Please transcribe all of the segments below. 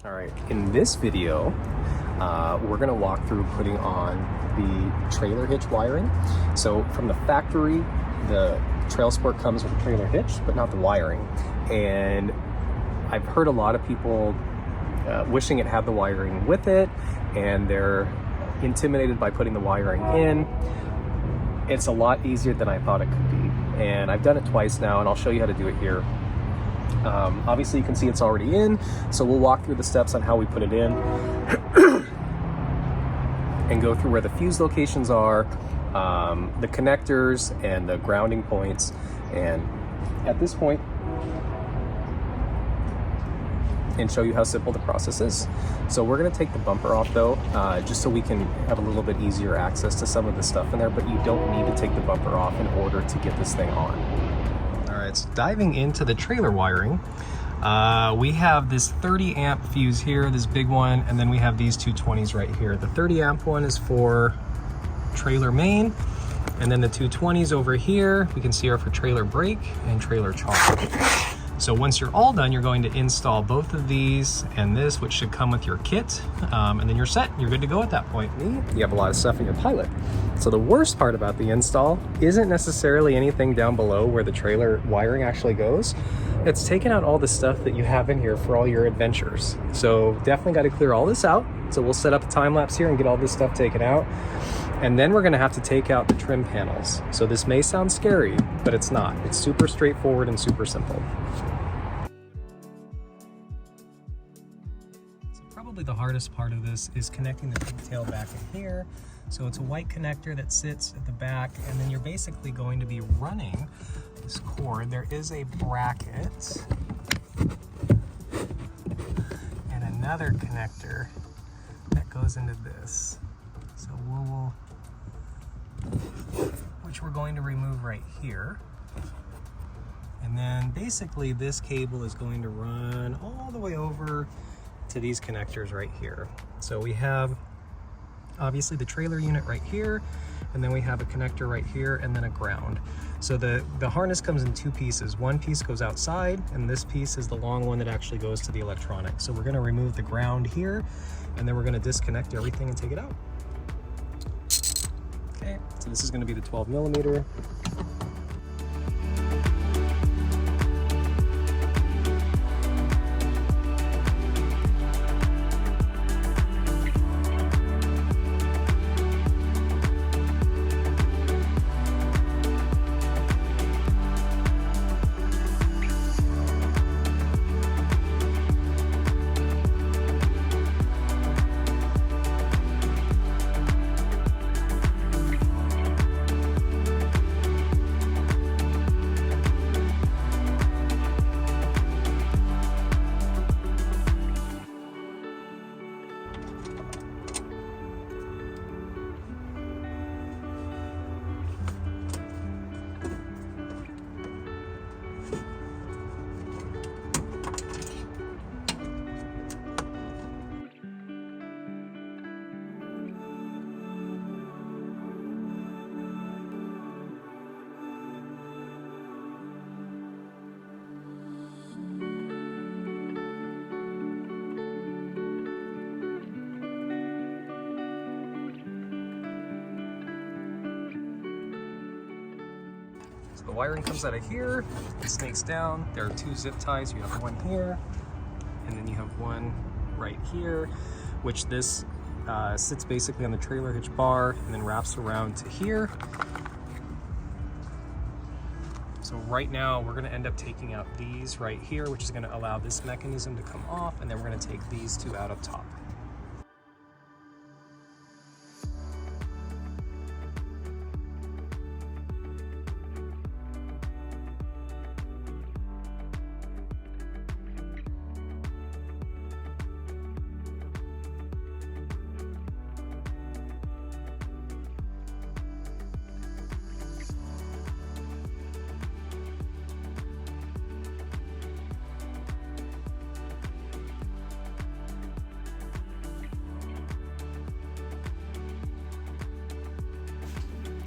All right, in this video, we're gonna walk through putting on the trailer hitch wiring. So from the factory, the Trail Sport comes with a trailer hitch, but not the wiring. And I've heard a lot of people wishing it had the wiring with it, and they're intimidated by putting the wiring in. It's a lot easier than I thought it could be. And I've done it twice now, and I'll show you how to do it here. Obviously you can see it's already in, so we'll walk through the steps on how we put it in and go through where the fuse locations are, the connectors and the grounding points. And at this point, and show you how simple the process is. So we're going to take the bumper off though, just so we can have a little bit easier access to some of the stuff in there, but you don't need to take the bumper off in order to get this thing on. All right, so diving into the trailer wiring, we have this 30 amp fuse here, this big one, and then we have these two 20s right here. The 30 amp one is for trailer main, and then the two 20s over here, we can see are for trailer brake and trailer charge. So once you're all done, you're going to install both of these and this, which should come with your kit, and then you're set. You're good to go at that point. You have a lot of stuff in your Pilot. So the worst part about the install isn't necessarily anything down below where the trailer wiring actually goes. It's taking out all the stuff that you have in here for all your adventures. So definitely got to clear all this out. So we'll set up a time lapse here and get all this stuff taken out. And then we're going to have to take out the trim panels. So this may sound scary, but it's not. It's super straightforward and super simple. So probably the hardest part of this is connecting the pigtail back in here. So it's a white connector that sits at the back, and then you're basically going to be running this cord. There is a bracket and another connector that goes into this. So which we're going to remove right here. And then basically this cable is going to run all the way over to these connectors right here. So we have obviously the trailer unit right here, and then we have a connector right here, and then a ground. So the harness comes in two pieces. One piece goes outside, and this piece is the long one that actually goes to the electronics. So we're gonna remove the ground here, and then we're gonna disconnect everything and take it out. Okay, so this is gonna be the 12 millimeter. So the wiring comes out of here, it snakes down. There are two zip ties. You have one here, and then you have one right here, which this sits basically on the trailer hitch bar and then wraps around to here. So right now we're going to end up taking out these right here, which is going to allow this mechanism to come off, and then we're going to take these two out up top.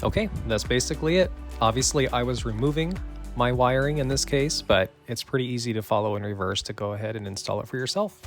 Okay, that's basically it. Obviously, I was removing my wiring in this case, but it's pretty easy to follow in reverse to go ahead and install it for yourself.